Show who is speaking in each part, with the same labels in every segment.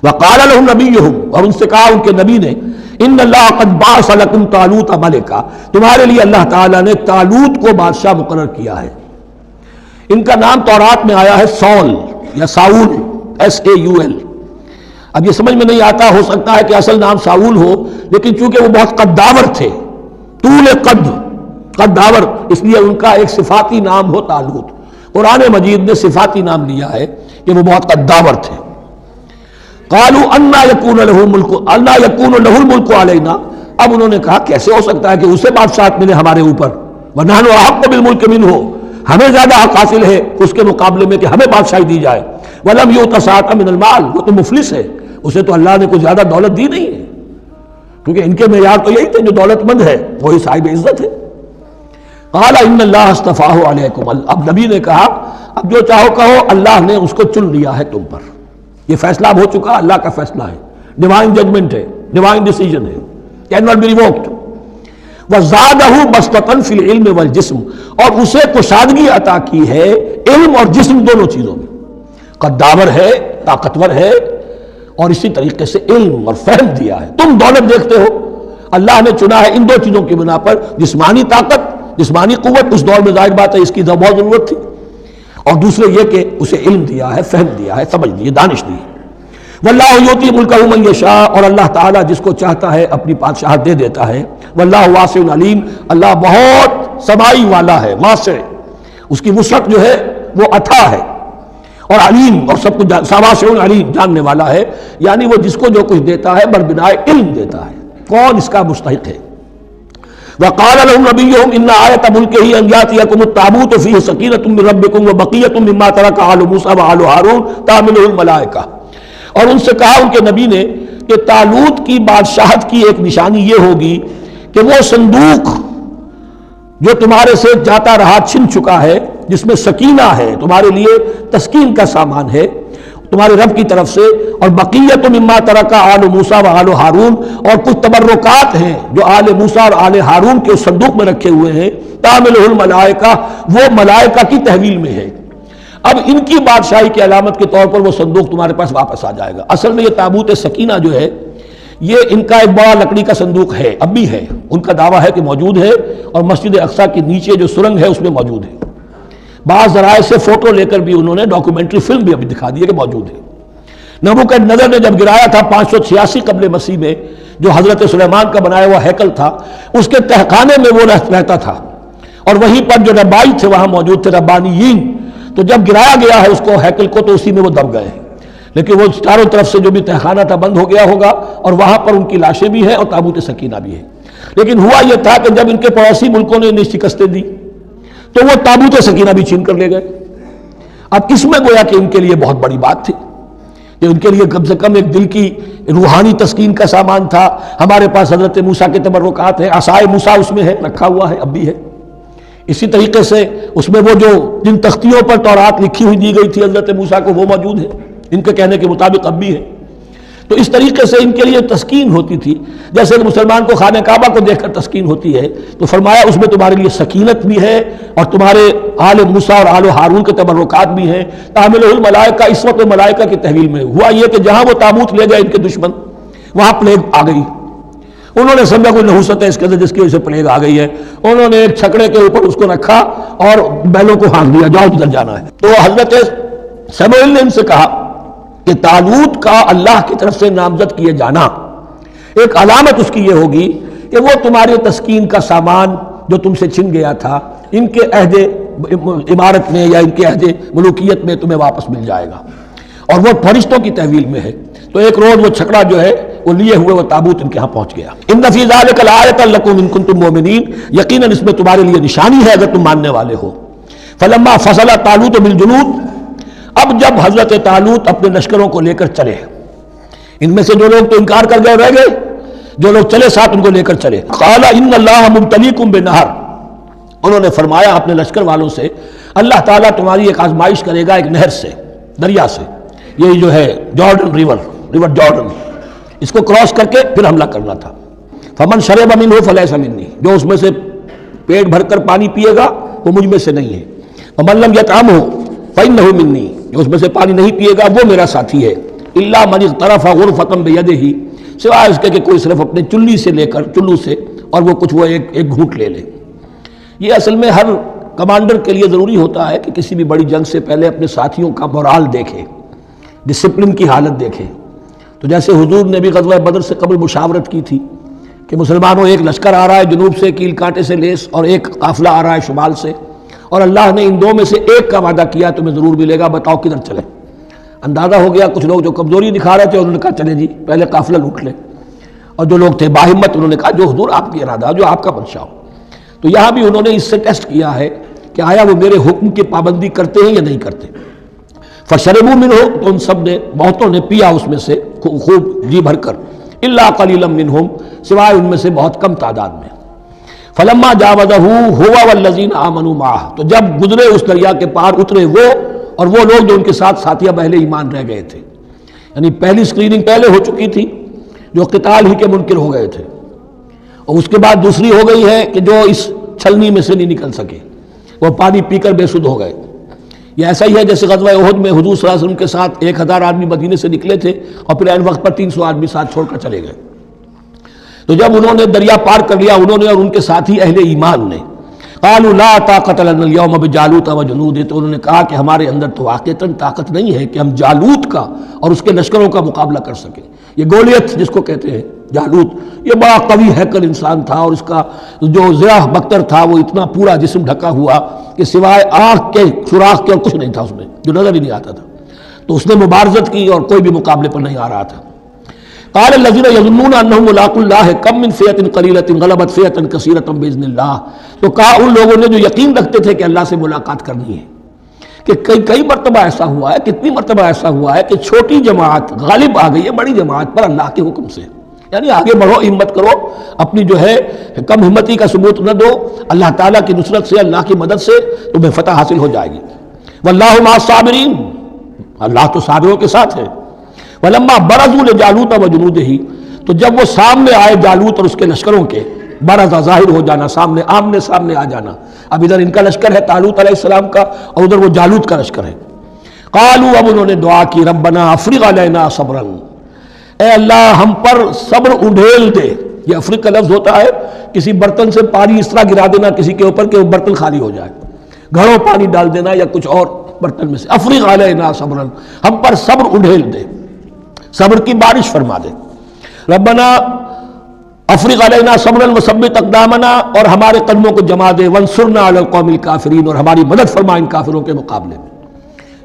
Speaker 1: وقال لهم نبیہم، اور ان سے کہا ان کے نبی نے، ان اللہ قد بعث لکم طالوت ملکا، تمہارے لیے اللہ تعالیٰ نے طالوت کو بادشاہ مقرر کیا ہے۔ ان کا نام تورات میں آیا ہے سول یا ساؤل، SAUL۔ اب یہ سمجھ میں نہیں آتا، ہو سکتا ہے کہ اصل نام ساؤل ہو، لیکن چونکہ وہ بہت قداور تھے، طول قداور، اس لیے ان کا ایک صفاتی نام ہو طالوت۔ قرآن مجید نے صفاتی نام لیا ہے کہ وہ بہت قداور تھے۔ قالوا انا یکون له الملک علینا، اب انہوں نے کہا کیسے ہو سکتا ہے کہ اسے بادشاہت ملے ہمارے اوپر، ونحن احق بالملک منہ، ہمیں زیادہ حق حاصل ہے اس کے مقابلے میں کہ ہمیں بادشاہی دی جائے۔ ولم یؤت سعۃ من المال، وہ تو مفلس ہے، اسے تو اللہ نے کوئی زیادہ دولت دی نہیں ہے، کیونکہ ان کے معیار تو یہی تھے، جو دولت مند ہے وہی صاحب عزت ہے۔ قال ان اللہ اصطفاہ علیکم، اب نبی نے کہا اب جو چاہو کہو، اللہ نے اس کو چن لیا ہے تم پر، یہ فیصلہ اب ہو چکا، اللہ کا فیصلہ ہے، ڈیوائن ججمنٹ ہے، ڈیوائن ڈیسیجن ہے، کین ناٹ بی ریووکڈ۔ وزادہ بسطۃ فی العلم والجسم، اور اسے کشادگی عطا کی ہے علم اور جسم دونوں چیزوں میں، قداور ہے، طاقتور ہے، اور اسی طریقے سے علم اور فہم دیا ہے۔ تم دولت دیکھتے ہو، اللہ نے چنا ہے ان دو چیزوں کی بنا پر، جسمانی طاقت، جسمانی قوت، اس دور میں ظاہر بات ہے اس کی بہت ضرورت تھی، اور دوسرے یہ کہ اسے علم دیا ہے، فہم دیا ہے، سمجھ دی ہے، دانش دی ہے۔ واللہ یؤتی ملکہ من یشاء، اور اللہ تعالیٰ جس کو چاہتا ہے اپنی بادشاہت دے دیتا ہے۔ واللہ واسع علیم، اللہ بہت سمائی والا ہے، واسع، اس کی وسعت جو ہے وہ عطا ہے، اور علیم، اور سب کچھ واسع علیم، جاننے والا ہے، یعنی وہ جس کو جو کچھ دیتا ہے بربنائے علم دیتا ہے، کون اس کا مستحق ہے۔ وقال لهم نبيهم ان آیۃ ملکہ ان یاتیکم التابوت فیہ سکینۃ من ربکم وبقیۃ مما ترک آل موسیٰ وآل ہارون تحملہ الملائکہ، اور ان سے کہا ان کے نبی نے کہ طالوت کی بادشاہت کی ایک نشانی یہ ہوگی کہ وہ صندوق جو تمہارے سے جاتا رہا چھن چکا ہے، جس میں سکینہ ہے، تمہارے لیے تسکین کا سامان ہے تمہارے رب کی طرف سے، اور بقیت مما ترک آل موسیٰ و آل ہارون، اور کچھ تبرکات ہیں جو آل موسیٰ اور آل ہارون کے صندوق میں رکھے ہوئے ہیں، تحملہ الملائکہ، وہ ملائکہ کی تحویل میں ہے۔ اب ان کی بادشاہی کی علامت کے طور پر وہ صندوق تمہارے پاس واپس آ جائے گا۔ اصل میں یہ تابوت سکینہ جو ہے یہ ان کا ایک بڑا لکڑی کا صندوق ہے، اب بھی ہے، ان کا دعویٰ ہے کہ موجود ہے، اور مسجد اقصیٰ کے نیچے جو سرنگ ہے اس میں موجود ہے۔ بعض ذرائع سے فوٹو لے کر بھی انہوں نے ڈاکومنٹری فلم بھی ابھی دکھا دی ہے کہ موجود ہے۔ نبوکدنضر نے جب گرایا تھا 586 قبل مسیح میں، جو حضرت سلیمان کا بنایا ہوا ہیکل تھا، اس کے تہخانے میں وہ رہتا تھا، اور وہیں پر جو ربائی تھے وہاں موجود تھے، ربانیین، تو جب گرایا گیا ہے اس کو ہیکل کو تو اسی میں وہ دب گئے ہیں، لیکن وہ چاروں طرف سے جو بھی تہخانہ تھا بند ہو گیا ہوگا، اور وہاں پر ان کی لاشیں بھی ہیں اور تابوت سکینہ بھی ہے۔ لیکن ہوا یہ تھا کہ جب ان کے پڑوسی ملکوں نے انہیں شکستیں دی تو وہ تابوت سکینہ بھی چھین کر لے گئے۔ اب اس میں گویا کہ ان کے لیے بہت بڑی بات تھی کہ ان کے لیے کم سے کم ایک دل کی روحانی تسکین کا سامان تھا۔ ہمارے پاس حضرت موسیٰ کے تبرکات ہیں، عصائے موسیٰ اس میں ہے، رکھا ہوا ہے، اب بھی ہے۔ اسی طریقے سے اس میں وہ جو جن تختیوں پر تورات لکھی ہوئی دی گئی تھی حضرت موسیٰ کو، وہ موجود ہے، ان کے کہنے کے مطابق اب بھی ہے۔ تو اس طریقے سے ان کے لیے تسکین ہوتی تھی، جیسے کہ مسلمان کو خانہ کعبہ کو دیکھ کر تسکین ہوتی ہے، تو فرمایا اس میں تمہارے لیے سکینت بھی ہے، اور تمہارے آل موسیٰ اور آل ہارون کے تبرکات بھی ہیں۔ تحملہ الملائکہ، اس وقت ملائکہ کی تحویل میں ہوا یہ کہ جہاں وہ تابوت لے گئے ان کے دشمن، وہاں پلیگ آ گئی۔ انہوں نے سمجھا کوئی نحوست ہے اس کے اندر جس کی وجہ سے پلیگ آ گئی ہے، انہوں نے ایک چھکڑے کے اوپر اس کو رکھا اور بیلوں کو ہانک دیا، جاؤ جدھر جانا ہے۔ تو حضرت سموئیل نے ان سے کہا کہ طالوت کا اللہ کی طرف سے نامزد کیے جانا ایک علامت اس کی یہ ہوگی کہ وہ تمہاری تسکین کا سامان جو تم سے چھن گیا تھا، ان کے عہد عمارت میں یا ان کے عہد ملوکیت میں تمہیں واپس مل جائے گا، اور وہ فرشتوں کی تحویل میں ہے۔ تو ایک روز وہ چھکڑا جو ہے وہ لیے ہوئے وہ تابوت ان کے ہاں پہنچ گیا۔ ان فی ذلک لآیۃ لکم ان کنتم مؤمنین، یقیناً اس میں تمہارے لیے نشانی ہے اگر تم ماننے والے ہو۔ فلما فصل طالوت بالجنود، اب جب حضرت طالوت اپنے لشکروں کو لے کر چلے، ان میں سے جو لوگ تو انکار کر گئے رہ گئے، جو لوگ چلے ساتھ ان کو لے کر چلے۔ قال ان اللہ مبتلیکم بنہر، انہوں نے فرمایا اپنے لشکر والوں سے اللہ تعالیٰ تمہاری ایک آزمائش کرے گا ایک نہر سے، دریا سے، یہ جو ہے جارڈن ریور جارڈن، اس کو کراس کر کے پھر حملہ کرنا تھا۔ فمن شرب منہ فلیس منی، جو اس میں سے پیٹ بھر کر پانی پیے گا وہ مجھ میں سے نہیں ہے۔ ومن لم یطعمہ فانہ منی، جو اس میں سے پانی نہیں پیے گا وہ میرا ساتھی ہے۔ الا من اغترف غرفۃ بیدہ، سوائے اس کے کہ کوئی صرف اپنے چلو سے اور وہ کچھ ایک گھونٹ لے لے۔ یہ اصل میں ہر کمانڈر کے لیے ضروری ہوتا ہے کہ کسی بھی بڑی جنگ سے پہلے اپنے ساتھیوں کا مورال دیکھے، ڈسپلن کی حالت دیکھے۔ تو جیسے حضور نے بھی غزوہ بدر سے قبل مشاورت کی تھی کہ مسلمانوں ایک لشکر آ رہا ہے جنوب سے کیل کانٹے سے لیس، اور ایک قافلہ آ رہا ہے شمال سے، اور اللہ نے ان دو میں سے ایک کا وعدہ کیا تمہیں ضرور ملے گا، بتاؤ کدھر چلیں۔ اندازہ ہو گیا، کچھ لوگ جو کمزوری دکھا رہے تھے انہوں نے کہا چلیں جی پہلے قافلہ لوٹ لیں، اور جو لوگ تھے باہمت انہوں نے کہا جو حضور آپ کی ارادہ، جو آپ کا منشا ہو۔ تو یہاں بھی انہوں نے اس سے ٹیسٹ کیا ہے کہ آیا وہ میرے حکم کی پابندی کرتے ہیں یا نہیں کرتے۔ فشربوا منہ، تو ان سب نے، بہتوں نے پیا اس میں سے خوب جی بھر کر، الا قلیلا منہم، سوائے ان میں سے بہت کم تعداد میں۔ فلما جاوزہ هو والذین آمنوا معہ، تو جب گزرے اس دریا کے پار، اترے وہ اور وہ لوگ جو ان کے ساتھ ساتھیہ اہل ایمان رہ گئے تھے، یعنی پہلی سکریننگ پہلے ہو چکی تھی جو قتال ہی کے منکر ہو گئے تھے، اور اس کے بعد دوسری ہو گئی ہے کہ جو اس چھلنی میں سے نہیں نکل سکے، وہ پانی پی کر بے سدھ ہو گئے۔ یہ ایسا ہی ہے جیسے غزوہ احد میں حضور صلی اللہ علیہ وسلم کے ساتھ 1000 آدمی مدینے سے نکلے تھے اور پھر عین وقت پر 300 آدمی ساتھ چھوڑ کر چلے گئے۔ تو جب انہوں نے دریا پار کر لیا، انہوں نے اور ان کے ساتھی اہل ایمان نے، قالوا لا طاقت لنا اليوم بجالوت وجنودہ، تو انہوں نے کہا کہ ہمارے اندر تو واقعتاً طاقت نہیں ہے کہ ہم جالوت کا اور اس کے لشکروں کا مقابلہ کر سکیں۔ یہ گولیت جس کو کہتے ہیں جالوت، یہ بڑا قوی ہیکل انسان تھا، اور اس کا جو زرہ بکتر تھا وہ اتنا پورا جسم ڈھکا ہوا کہ سوائے آنکھ کے سوراخ کے اور کچھ نہیں تھا اس میں، جو نظر ہی نہیں آتا تھا۔ تو اس نے مبارزت کی اور کوئی بھی مقابلے پر نہیں آ رہا تھا۔ قال الذين يظنون انهم ملاقو الله كم من فئة قليلة غلبت فئة كثيرة باذن الله، تو کہا ان لوگوں نے جو یقین رکھتے تھے کہ اللہ سے ملاقات کرنی ہے، کہ کئی مرتبہ ایسا ہوا ہے، کتنی مرتبہ ایسا ہوا ہے کہ چھوٹی جماعت غالب آ گئی ہے بڑی جماعت پر اللہ کے حکم سے، یعنی آگے بڑھو، ہمت کرو، اپنی جو ہے کم ہمتی کا ثبوت نہ دو، اللہ تعالیٰ کی نصرت سے، اللہ کی مدد سے تمہیں فتح حاصل ہو جائے گی۔ واللہ مع الصابرین، اللہ تو صابروں کے ساتھ ہے۔ وَلَمَّا بَرَزُوا لِجَالُوتَ وَجُنُودِهِ، تو جب وہ سامنے آئے جالوت اور اس کے لشکروں کے، برزا ظاہر ہو جانا، سامنے آمنے سامنے آ جانا، اب ادھر ان کا لشکر ہے طالوت علیہ السلام کا، اور ادھر وہ جالوت کا لشکر ہے۔ قالوا، اب انہوں نے دعا کی، ربنا افرغ علینا صبرا، اے اللہ ہم پر صبر اڈھیل دے۔ یہ افرغ کا لفظ ہوتا ہے کسی برتن سے پانی اس طرح گرا دینا کسی کے اوپر کہ وہ برتن خالی ہو جائے، گھڑوں پانی ڈال دینا یا کچھ اور برتن میں سے، افرغ علینا صبرا، ہم پر صبر اڈھیل دے، صبر کی بارش فرما دے۔ ربنا افرغ علینا صبرا وثبت اقدامنا، اور ہمارے قدموں کو جما دے، وانصرنا علی القوم الکافرین، اور ہماری مدد فرما ان کافروں کے مقابلے میں۔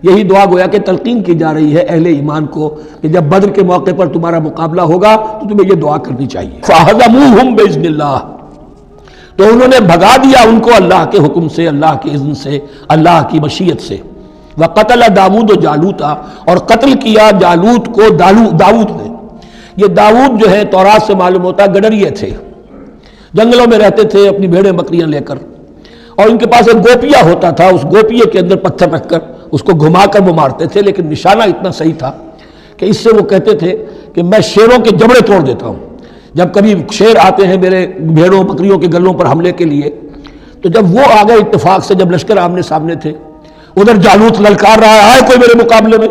Speaker 1: یہی دعا گویا کہ تلقین کی جا رہی ہے اہل ایمان کو کہ جب بدر کے موقع پر تمہارا مقابلہ ہوگا تو تمہیں یہ دعا کرنی چاہیے۔ فہزموہم باذن اللہ، تو انہوں نے بھگا دیا ان کو اللہ کے حکم سے، اللہ کے اذن سے، اللہ کی مشیت سے۔ وقتل داؤد جالوتا، اور قتل کیا جالوت کو داؤد نے۔ یہ داؤد جو ہے تورات سے معلوم ہوتا ہے گڈریے تھے، جنگلوں میں رہتے تھے اپنی بھیڑیں بکریاں لے کر، اور ان کے پاس ایک گوپیا ہوتا تھا، اس گوپیے کے اندر پتھر رکھ کر اس کو گھما کر وہ مارتے تھے، لیکن نشانہ اتنا صحیح تھا کہ اس سے وہ کہتے تھے کہ میں شیروں کے جبڑے توڑ دیتا ہوں۔ جب کبھی شیر آتے ہیں میرے بھیڑوں بکریوں کے گلوں پر حملے کے لیے، تو جب وہ آ گئے اتفاق سے، جب لشکر آمنے سامنے تھے، ادھر جالوت للکار رہا ہے کوئی میرے مقابلے میں،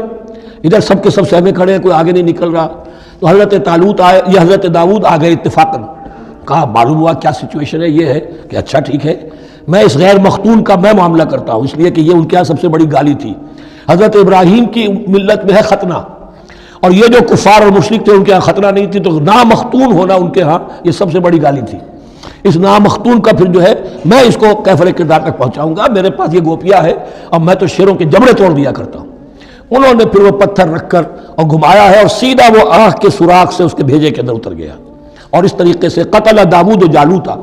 Speaker 1: ادھر سب کے سب سہمے کھڑے ہیں، کوئی آگے نہیں نکل رہا، تو حضرت طالوت آئے، یہ حضرت داؤد آ گئے اتفاقاً، کہا معلوم ہوا کیا سچویشن ہے، یہ ہے کہ اچھا ٹھیک ہے، میں اس غیر مختون کا میں معاملہ کرتا ہوں، اس لیے کہ یہ ان کے یہاں سب سے بڑی گالی تھی۔ حضرت ابراہیم کی ملت میں ہے ختنہ، اور یہ جو کفار اور مشرک تھے ان کے یہاں ختنہ نہیں تھی، تو نامختون ہونا ان کے ہاں یہ سب سے بڑی گالی تھی۔ اس نامختون کا پھر جو ہے میں اس کو کیفر کردار تک پہنچاؤں گا، میرے پاس یہ گوپیا ہے اور میں تو شیروں کے جبڑے توڑ دیا کرتا ہوں۔ انہوں نے پھر وہ پتھر رکھ کر اور گھمایا ہے، اور سیدھا وہ آنکھ کے سوراخ سے اس کے بھیجے کے اندر اتر گیا، اور اس طریقے سے قتل داؤد و جالوتا،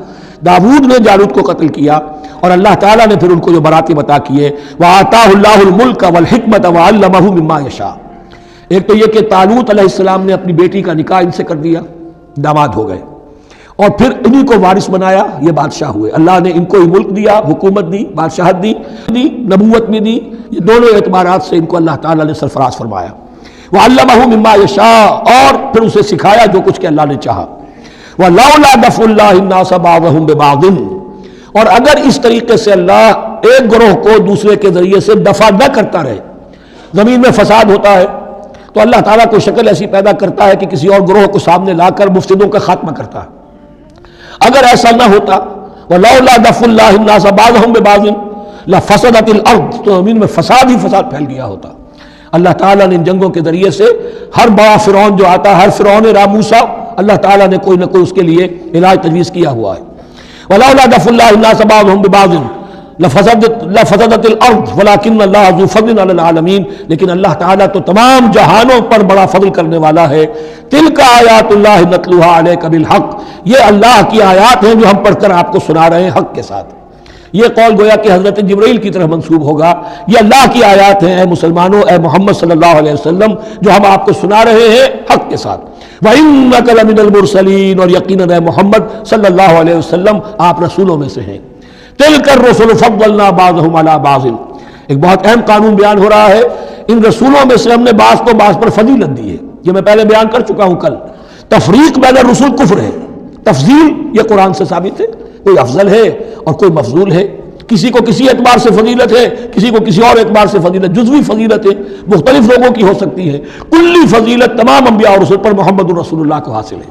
Speaker 1: داؤد نے جالوت کو قتل کیا، اور اللہ تعالیٰ نے پھر ان کو جو براتب عطا کیے، وَآتَاهُ اللَّهُ الْمُلْكَ وَالْحِكْمَةَ وَعَلَّمَهُ مِمَّا يَشَاءُ۔ ایک تو یہ کہ طالوت علیہ السلام نے اپنی بیٹی کا نکاح ان سے کر دیا، داماد ہو گئے، اور پھر انہی کو وارث بنایا، یہ بادشاہ ہوئے۔ اللہ نے ان کو ہی ملک دیا، حکومت دی، بادشاہت دی، نبوت بھی دی، یہ دونوں اعتبارات سے ان کو اللہ تعالیٰ نے سرفراز فرمایا۔ وَعَلَّمَهُ مِمَّا يَشَاءُ، اور پھر اسے سکھایا جو کچھ کہ اللہ نے چاہا۔ وَلَوْلَا دَفْعُ اللَّهِ النَّاسَ بَعْضَهُم بِبَعْضٍ، اور اگر اس طریقے سے اللہ ایک گروہ کو دوسرے کے ذریعے سے دفع نہ کرتا رہے، زمین میں فساد ہوتا ہے، تو اللہ تعالیٰ کوئی شکل ایسی پیدا کرتا ہے کہ کسی اور گروہ کو سامنے لا کر مفسدوں کا خاتمہ کرتا ہے۔ اگر ایسا نہ ہوتا وَلَوْلَا دَفْعُ اللَّهِ النَّاسَ بَعْضَهُم بِبَعْضٍ لَفَسَدَتِ الْأَرْضُ، تو زمین میں فساد ہی فساد پھیل گیا ہوتا۔ اللہ تعالیٰ نے ان جنگوں کے ذریعے سے ہر بڑا فرعون جو آتا ہے، ہر فرعون راموسا، اللہ تعالیٰ نے کوئی نہ کوئی اس کے لیے علاج تجویز کیا ہوا ہے۔ وَلَوْلَا دَفْعُ اللَّهِ النَّاسَ بَعْضَهُم بِبَعْضٍ لفسدت الارض ولكن اللہ ذو فضل علی العالمین، لیکن اللہ تعالیٰ تو تمام جہانوں پر بڑا فضل کرنے والا ہے۔ تلک آیات اللہ نتلوها علیک بالحق، یہ اللہ کی آیات ہیں جو ہم پڑھ کر آپ کو سنا رہے ہیں حق کے ساتھ۔ یہ قول گویا کہ حضرت جبرائیل کی طرف منسوب ہوگا، یہ اللہ کی آیات ہیں اے مسلمانوں، اے محمد صلی اللہ علیہ وسلم، جو ہم آپ کو سنا رہے ہیں حق کے ساتھ۔ وَإِنَّكَ لَمِنَ الْمُرْسَلِينَ، اور یقیناً اے محمد صلی اللہ علیہ وسلم آپ رسولوں میں سے ہیں۔ تِلْكَ الرُّسُلُ فَضَّلْنَا بَعْضَهُمْ عَلَى بَعْضٍ، ایک بہت اہم قانون بیان ہو رہا ہے، ان رسولوں میں سے ہم نے بعض کو بعض پر فضیلت دی ہے۔ یہ میں پہلے بیان کر چکا ہوں کل، تفریق بین الرسول کفر ہے، تفضیل یہ قرآن سے ثابت ہے، کوئی افضل ہے اور کوئی مفضول ہے، کسی کو کسی اعتبار سے فضیلت ہے، کسی کو کسی اور اعتبار سے فضیلت، جزوی فضیلت ہے، مختلف لوگوں کی ہو سکتی ہے، کلی فضیلت تمام انبیاء اور رسول پر محمد رسول اللہ کو حاصل ہے۔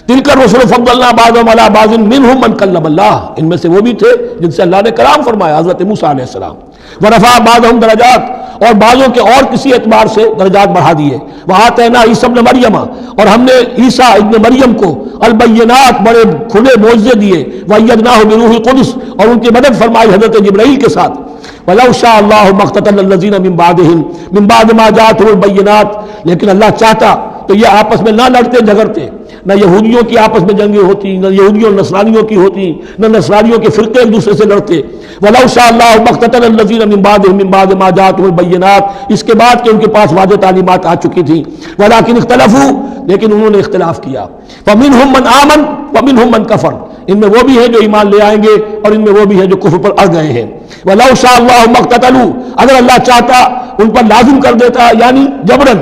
Speaker 1: تلک الرسل فضلنا بعضهم علی بعض منهم من کلم اللہ، ان میں سے وہ بھی تھے جن سے اللہ نے کلام فرمایا، حضرت موسیٰ علیہ السلام۔ ورفع بعضهم درجات، اور بعضوں کے اور کسی اعتبار سے درجات بڑھا دیے۔ وآتینا عیسی ابن مریم، اور ہم نے عیسیٰ ابن مریم کو البینات، بڑے کھلے معجزے دیے۔ وأیدناہ بروح القدس، اور ان کی مدد فرمائی حضرت جبرائیل کے ساتھ۔ وَلَوْ شَاءَ اللَّهُ مَا اقْتَتَلَ الَّذِينَ مِن بَعْدِهِمْ مِن بَعْدِ مَا جَاءَتْهُمُ الْبَيِّنَاتُ، لیکن اللہ چاہتا تو یہ آپس میں نہ لڑتے جھگڑتے، نہ یہودیوں کی آپس میں جنگیں ہوتی، نہ یہودیوں اور نصرانیوں کی ہوتی، نہ نصرانیوں کے فرقے ایک دوسرے سے لڑتے۔ وَلَوْ شَاءَ اللَّهُ مَا اقْتَتَلَ الَّذِينَ مِن بَعْدِهِمْ مِن بَعْدِ مَا جَاءَتْهُمُ الْبَيِّنَاتُ، اس کے بعد کہ ان کے پاس واضح تعلیمات آ چکی تھیں۔ وَلَٰكِنِ اخْتَلَفُوا، لیکن انہوں نے اختلاف کیا۔ فَمِنْهُم مَّنْ آمَنَ وَمِنْهُم مَّنْ كَفَرَ، ان میں وہ بھی ہیں جو ایمان لے آئیں گے اور ان میں وہ بھی ہیں جو کفر پر اڑ گئے ہیں۔ وَلَوْ شَاءَ اللَّهُ مَا اقْتَتَلُوا، اگر اللہ چاہتا ان پر لازم کر دیتا، یعنی جبراً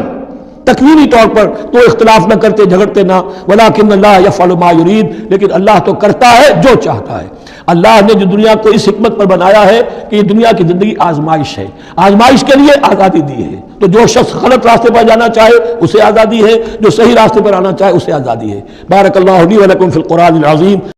Speaker 1: تکوینی طور پر، تو اختلاف نہ کرتے، جھگڑتے نہ۔ ولیکن اللہ یفعل ما یرید، لیکن اللہ تو کرتا ہے جو چاہتا ہے۔ اللہ نے جو دنیا کو اس حکمت پر بنایا ہے کہ یہ دنیا کی زندگی آزمائش ہے، آزمائش کے لیے آزادی دی ہے، تو جو شخص غلط راستے پر جانا چاہے اسے آزادی ہے، جو صحیح راستے پر آنا چاہے اسے آزادی ہے۔ بارک اللہ لی و لکم فی القرآن العظیم۔